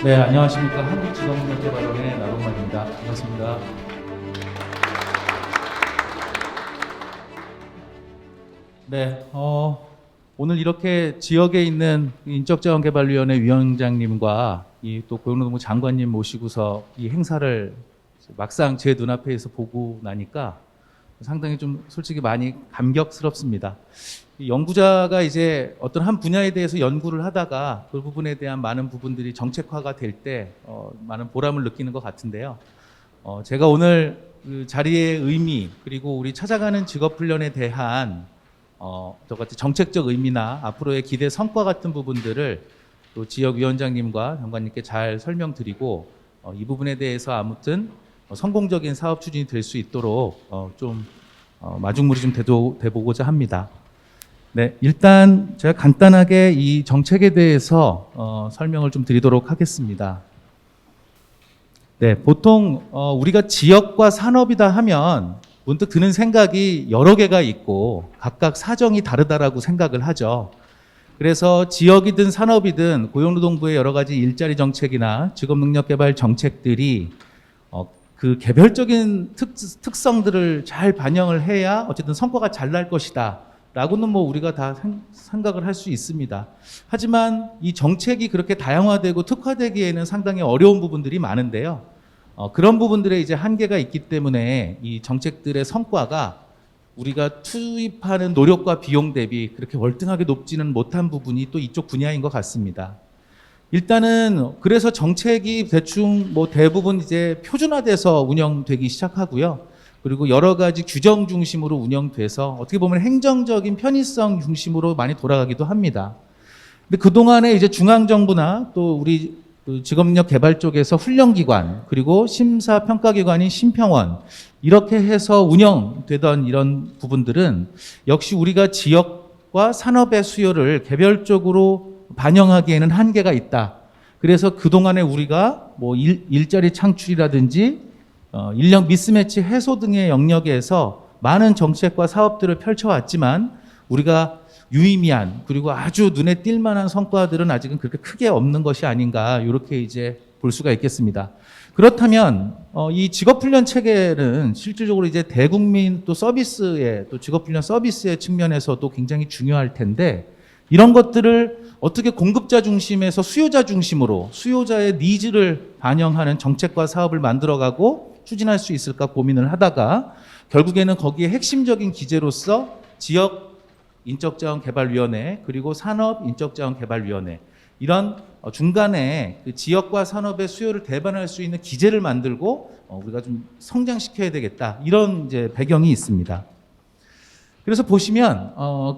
네, 안녕하십니까. 한국직업능력개발원의 나동만입니다. 반갑습니다. 네, 오늘 이렇게 지역에 있는 인적자원개발위원회 위원장님과 이 또 고용노동부 장관님 모시고서 이 행사를 막상 제 눈앞에서 보고 나니까 상당히 좀 솔직히 많이 감격스럽습니다. 이 연구자가 이제 어떤 한 분야에 대해서 연구를 하다가 그 부분에 대한 많은 부분들이 정책화가 될 때 많은 보람을 느끼는 것 같은데요. 제가 오늘 그 자리의 의미 그리고 우리 찾아가는 직업훈련에 대한 저같이 정책적 의미나 앞으로의 기대 성과 같은 부분들을 또 지역위원장님과 장관님께 잘 설명드리고 이 부분에 대해서 아무튼 성공적인 사업 추진이 될 수 있도록 좀 마중물이 좀 돼보고자 합니다. 네, 일단 제가 간단하게 이 정책에 대해서 설명을 좀 드리도록 하겠습니다. 네, 보통 우리가 지역과 산업이다 하면 문득 드는 생각이 여러 개가 있고 각각 사정이 다르다라고 생각을 하죠. 그래서 지역이든 산업이든 고용노동부의 여러 가지 일자리 정책이나 직업능력개발 정책들이 그 개별적인 특성들을 잘 반영을 해야 어쨌든 성과가 잘 날 것이다 라고는 뭐 우리가 다 생각을 할 수 있습니다. 하지만 이 정책이 그렇게 다양화되고 특화되기에는 상당히 어려운 부분들이 많은데요. 그런 부분들에 이제 한계가 있기 때문에 이 정책들의 성과가 우리가 투입하는 노력과 비용 대비 그렇게 월등하게 높지는 못한 부분이 또 이쪽 분야인 것 같습니다. 일단은 그래서 정책이 대충 뭐 대부분 이제 표준화돼서 운영되기 시작하고요. 그리고 여러 가지 규정 중심으로 운영돼서 어떻게 보면 행정적인 편의성 중심으로 많이 돌아가기도 합니다. 근데 그동안에 이제 중앙정부나 또 우리 직업능력 개발 쪽에서 훈련기관 그리고 심사평가기관인 심평원 이렇게 해서 운영되던 이런 부분들은 역시 우리가 지역과 산업의 수요를 개별적으로 반영하기에는 한계가 있다. 그래서 그동안에 우리가 뭐 일자리 창출이라든지 인력 미스매치 해소 등의 영역에서 많은 정책과 사업들을 펼쳐왔지만 우리가 유의미한 그리고 아주 눈에 띌 만한 성과들은 아직은 그렇게 크게 없는 것이 아닌가 이렇게 이제 볼 수가 있겠습니다. 그렇다면 이 직업훈련 체계는 실질적으로 이제 대국민 또 서비스의 또 직업훈련 서비스의 측면에서도 굉장히 중요할 텐데 이런 것들을 어떻게 공급자 중심에서 수요자 중심으로 수요자의 니즈를 반영하는 정책과 사업을 만들어가고 추진할 수 있을까 고민을 하다가 결국에는 거기에 핵심적인 기제로서 지역 인적자원개발위원회 그리고 산업 인적자원개발위원회 이런 중간에 그 지역과 산업의 수요를 대변할 수 있는 기제를 만들고 우리가 좀 성장시켜야 되겠다 이런 이제 배경이 있습니다. 그래서 보시면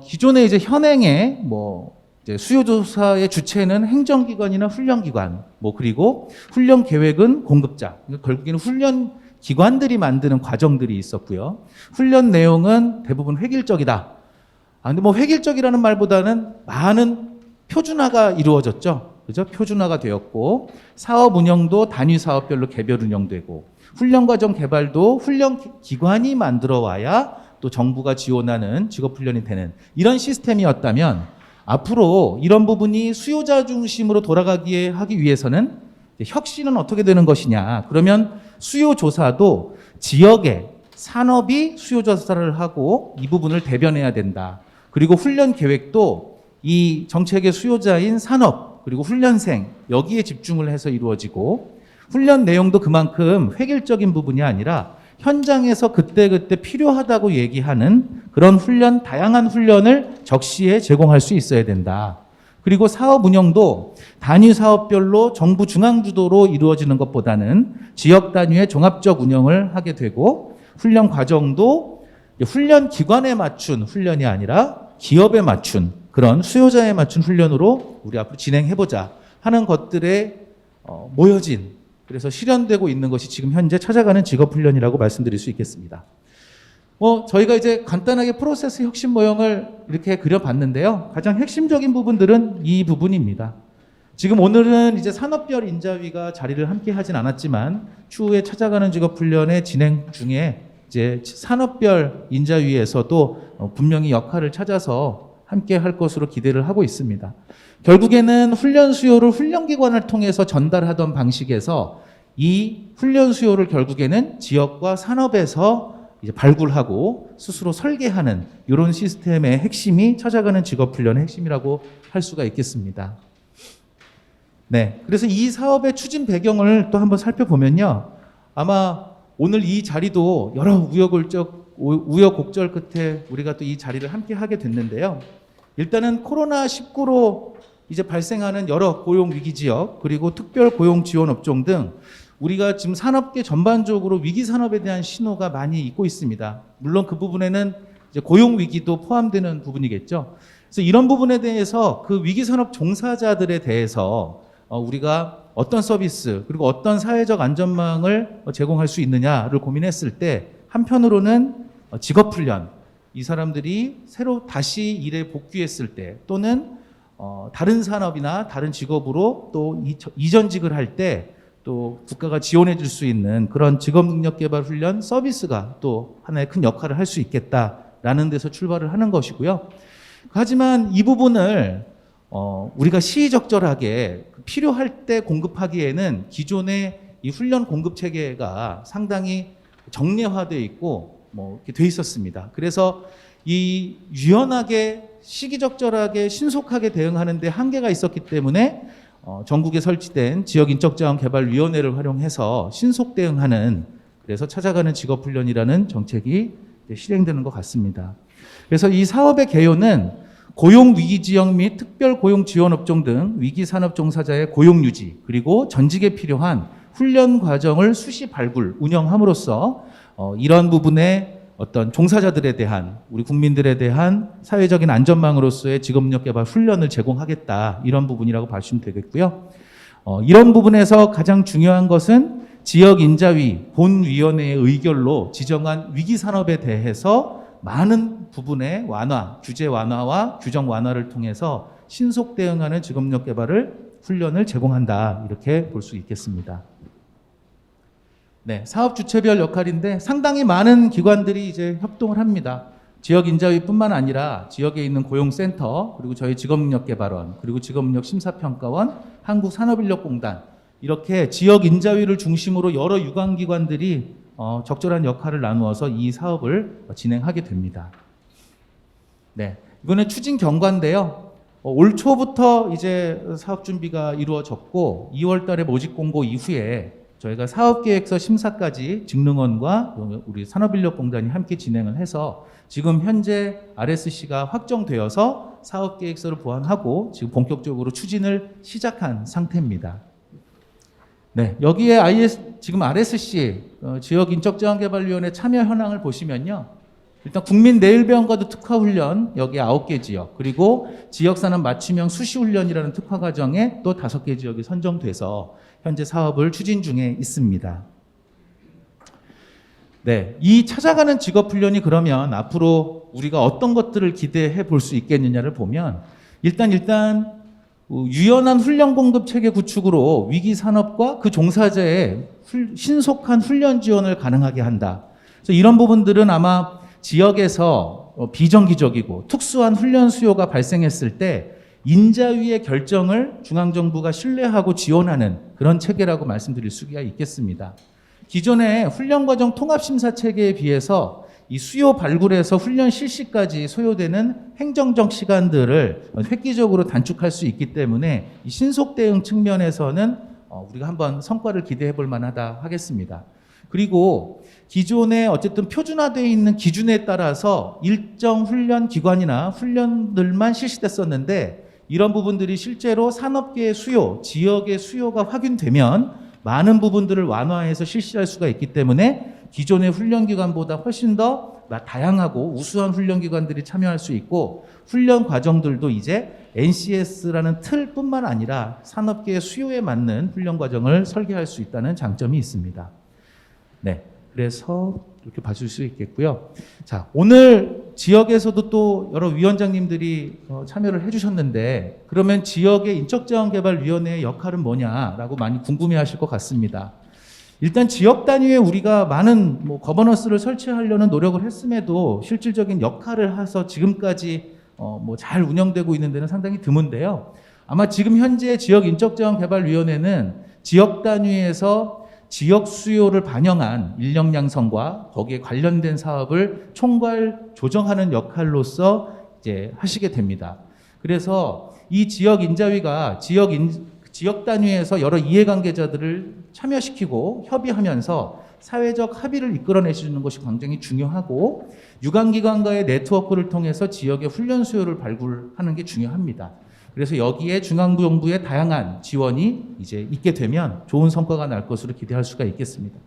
기존의 이제 현행의 뭐 이제 수요조사의 주체는 행정기관이나 훈련기관 뭐 그리고 훈련 계획은 공급자 그러니까 결국에는 훈련 기관들이 만드는 과정들이 있었고요. 훈련 내용은 대부분 획일적이다. 근데 뭐 획일적이라는 말보다는 많은 표준화가 이루어졌죠. 그죠? 표준화가 되었고, 사업 운영도 단위 사업별로 개별 운영되고, 훈련 과정 개발도 훈련 기관이 만들어 와야 또 정부가 지원하는 직업 훈련이 되는 이런 시스템이었다면 앞으로 이런 부분이 수요자 중심으로 돌아가기 하기 위해서는 혁신은 어떻게 되는 것이냐. 그러면 수요 조사도 지역의 산업이 수요 조사를 하고 이 부분을 대변해야 된다. 그리고 훈련 계획도 이 정책의 수요자인 산업 그리고 훈련생 여기에 집중을 해서 이루어지고 훈련 내용도 그만큼 획일적인 부분이 아니라 현장에서 그때그때 필요하다고 얘기하는 그런 훈련, 다양한 훈련을 적시에 제공할 수 있어야 된다. 그리고 사업 운영도 단위 사업별로 정부 중앙 주도로 이루어지는 것보다는 지역 단위의 종합적 운영을 하게 되고 훈련 과정도 훈련 기관에 맞춘 훈련이 아니라 기업에 맞춘 그런 수요자에 맞춘 훈련으로 우리 앞으로 진행해보자 하는 것들에 모여진 그래서 실현되고 있는 것이 지금 현재 찾아가는 직업훈련이라고 말씀드릴 수 있겠습니다. 저희가 이제 간단하게 프로세스 혁신 모형을 이렇게 그려봤는데요. 가장 핵심적인 부분들은 이 부분입니다. 지금 오늘은 이제 산업별 인자위가 자리를 함께 하진 않았지만 추후에 찾아가는 직업훈련의 진행 중에 이제 산업별 인자위에서도 분명히 역할을 찾아서 함께 할 것으로 기대를 하고 있습니다. 결국에는 훈련 수요를 훈련기관을 통해서 전달하던 방식에서 이 훈련 수요를 결국에는 지역과 산업에서 이제 발굴하고 스스로 설계하는 이런 시스템의 핵심이 찾아가는 직업훈련의 핵심이라고 할 수가 있겠습니다. 네, 그래서 이 사업의 추진 배경을 또 한번 살펴보면요. 아마 오늘 이 자리도 여러 우여곡절 끝에 우리가 또 이 자리를 함께 하게 됐는데요. 일단은 코로나19로 이제 발생하는 여러 고용 위기 지역 그리고 특별 고용 지원 업종 등 우리가 지금 산업계 전반적으로 위기 산업에 대한 신호가 많이 있고 있습니다. 물론 그 부분에는 이제 고용 위기도 포함되는 부분이겠죠. 그래서 이런 부분에 대해서 그 위기 산업 종사자들에 대해서 우리가 어떤 서비스 그리고 어떤 사회적 안전망을 제공할 수 있느냐를 고민했을 때 한편으로는 직업훈련, 이 사람들이 새로 다시 일에 복귀했을 때 또는 다른 산업이나 다른 직업으로 또 이전직을 할 때 또 국가가 지원해 줄 수 있는 그런 직업능력개발훈련 서비스가 또 하나의 큰 역할을 할 수 있겠다라는 데서 출발을 하는 것이고요. 하지만 이 부분을 우리가 시의적절하게 필요할 때 공급하기에는 기존의 이 훈련 공급 체계가 상당히 정례화되어 있고 이렇게 돼 있었습니다. 그래서 이 유연하게 시기적절하게 신속하게 대응하는 데 한계가 있었기 때문에 전국에 설치된 지역인적자원개발위원회를 활용해서 신속 대응하는, 그래서 찾아가는 직업훈련이라는 정책이 실행되는 것 같습니다. 그래서 이 사업의 개요는 고용위기지역 및 특별고용지원업종 등 위기산업 종사자의 고용유지 그리고 전직에 필요한 훈련 과정을 수시 발굴, 운영함으로써 이런 부분에 어떤 종사자들에 대한, 우리 국민들에 대한 사회적인 안전망으로서의 직업력개발 훈련을 제공하겠다, 이런 부분이라고 봐주시면 되겠고요. 이런 부분에서 가장 중요한 것은 지역인자위 본위원회의 의결로 지정한 위기산업에 대해서 많은 부분의 완화, 규제 완화와 규정 완화를 통해서 신속 대응하는 직업력 개발을 훈련을 제공한다, 이렇게 볼 수 있겠습니다. 네, 사업 주체별 역할인데 상당히 많은 기관들이 이제 협동을 합니다. 지역 인자위뿐만 아니라 지역에 있는 고용센터, 그리고 저희 직업능력개발원, 그리고 직업능력심사평가원, 한국산업인력공단, 이렇게 지역 인자위를 중심으로 여러 유관기관들이 적절한 역할을 나누어서 이 사업을 진행하게 됩니다. 네, 이거는 추진 경과인데요. 올 초부터 이제 사업 준비가 이루어졌고 2월 달에 모집 공고 이후에 저희가 사업계획서 심사까지 직능원과 우리 산업인력공단이 함께 진행을 해서 지금 현재 RSC가 확정되어서 사업계획서를 보완하고 지금 본격적으로 추진을 시작한 상태입니다. 네, 여기에 지금 RSC 지역인적자원개발위원회 참여 현황을 보시면요. 일단 국민내일배움과도 특화훈련 여기 9개 지역, 그리고 지역산업 맞춤형 수시훈련이라는 특화과정에 또 5개 지역이 선정돼서 현재 사업을 추진 중에 있습니다. 네, 이 찾아가는 직업훈련이 그러면 앞으로 우리가 어떤 것들을 기대해 볼 수 있겠느냐를 보면 일단 유연한 훈련 공급 체계 구축으로 위기 산업과 그 종사자의 신속한 훈련 지원을 가능하게 한다. 그래서 이런 부분들은 아마 지역에서 비정기적이고 특수한 훈련 수요가 발생했을 때 인자위의 결정을 중앙정부가 신뢰하고 지원하는 그런 체계라고 말씀드릴 수가 있겠습니다. 기존의 훈련과정 통합심사 체계에 비해서 이 수요 발굴에서 훈련 실시까지 소요되는 행정적 시간들을 획기적으로 단축할 수 있기 때문에 이 신속 대응 측면에서는 우리가 한번 성과를 기대해 볼 만하다 하겠습니다. 그리고 기존에 어쨌든 표준화되어 있는 기준에 따라서 일정 훈련 기관이나 훈련들만 실시됐었는데 이런 부분들이 실제로 산업계의 수요, 지역의 수요가 확인되면 많은 부분들을 완화해서 실시할 수가 있기 때문에 기존의 훈련기관보다 훨씬 더 다양하고 우수한 훈련기관들이 참여할 수 있고 훈련 과정들도 이제 NCS라는 틀뿐만 아니라 산업계의 수요에 맞는 훈련 과정을 설계할 수 있다는 장점이 있습니다. 네, 그래서 이렇게 봐줄 수 있겠고요. 자, 오늘 지역에서도 또 여러 위원장님들이 참여를 해주셨는데 그러면 지역의 인적자원개발위원회의 역할은 뭐냐라고 많이 궁금해하실 것 같습니다. 일단 지역 단위에 우리가 많은 거버넌스를 설치하려는 노력을 했음에도 실질적인 역할을 해서 지금까지 뭐 잘 운영되고 있는 데는 상당히 드문데요. 아마 지금 현재 지역인적자원개발위원회는 지역 단위에서 지역 수요를 반영한 인력 양성과 거기에 관련된 사업을 총괄 조정하는 역할로서 이제 하시게 됩니다. 그래서 이 지역 인자위가 지역 단위에서 여러 이해관계자들을 참여시키고 협의하면서 사회적 합의를 이끌어내시는 것이 굉장히 중요하고, 유관기관과의 네트워크를 통해서 지역의 훈련 수요를 발굴하는 게 중요합니다. 그래서 여기에 중앙정부의 다양한 지원이 이제 있게 되면 좋은 성과가 날 것으로 기대할 수가 있겠습니다.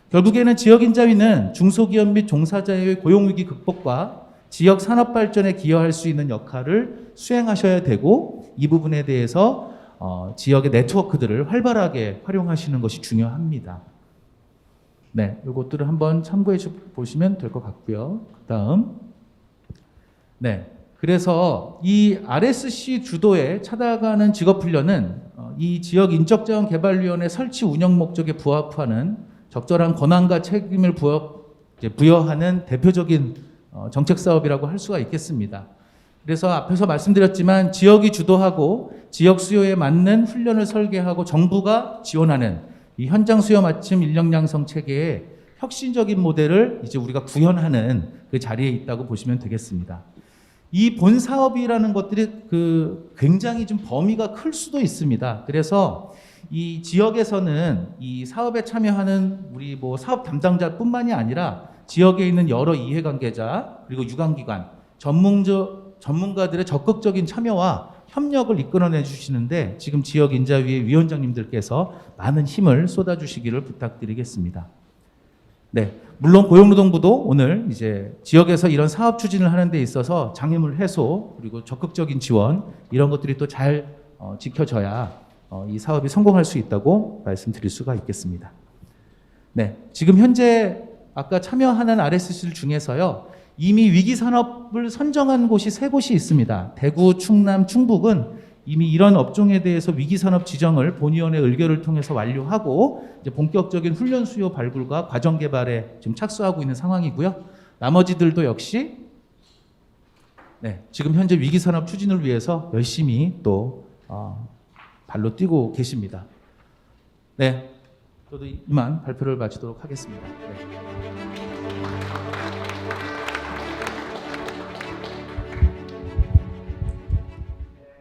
결국에는 지역인자위는 중소기업 및 종사자의 고용위기 극복과 지역 산업 발전에 기여할 수 있는 역할을 수행하셔야 되고, 이 부분에 대해서 지역의 네트워크들을 활발하게 활용하시는 것이 중요합니다. 네, 이것들을 한번 참고해 보시면 될 것 같고요. 그다음, 네, 그래서 이 RSC 주도의 찾아가는 직업훈련은 이 지역인적자원개발위원회 설치 운영 목적에 부합하는 적절한 권한과 책임을 부여하는 대표적인 정책 사업이라고 할 수가 있겠습니다. 그래서 앞에서 말씀드렸지만 지역이 주도하고 지역 수요에 맞는 훈련을 설계하고 정부가 지원하는 이 현장 수요 맞춤 인력 양성 체계의 혁신적인 모델을 이제 우리가 구현하는 그 자리에 있다고 보시면 되겠습니다. 이 본 사업이라는 것들이 굉장히 좀 범위가 클 수도 있습니다. 그래서 이 지역에서는 이 사업에 참여하는 우리 뭐 사업 담당자뿐만이 아니라 지역에 있는 여러 이해관계자 그리고 유관기관, 전문가들의 적극적인 참여와 협력을 이끌어내 주시는데 지금 지역인자위의 위원장님들께서 많은 힘을 쏟아주시기를 부탁드리겠습니다. 네, 물론 고용노동부도 오늘 이제 지역에서 이런 사업 추진을 하는 데 있어서 장애물 해소 그리고 적극적인 지원 이런 것들이 또 잘 지켜져야 이 사업이 성공할 수 있다고 말씀드릴 수가 있겠습니다. 네, 지금 현재 아까 참여하는 RSC 중에서요. 이미 위기산업을 선정한 곳이 3곳이 있습니다. 대구, 충남, 충북은 이미 이런 업종에 대해서 위기산업 지정을 본위원회 의결을 통해서 완료하고 이제 본격적인 훈련 수요 발굴과 과정 개발에 지금 착수하고 있는 상황이고요. 나머지들도 역시 네, 지금 현재 위기산업 추진을 위해서 열심히 또 발로 뛰고 계십니다. 네, 저도 이만 발표를 마치도록 하겠습니다. 네.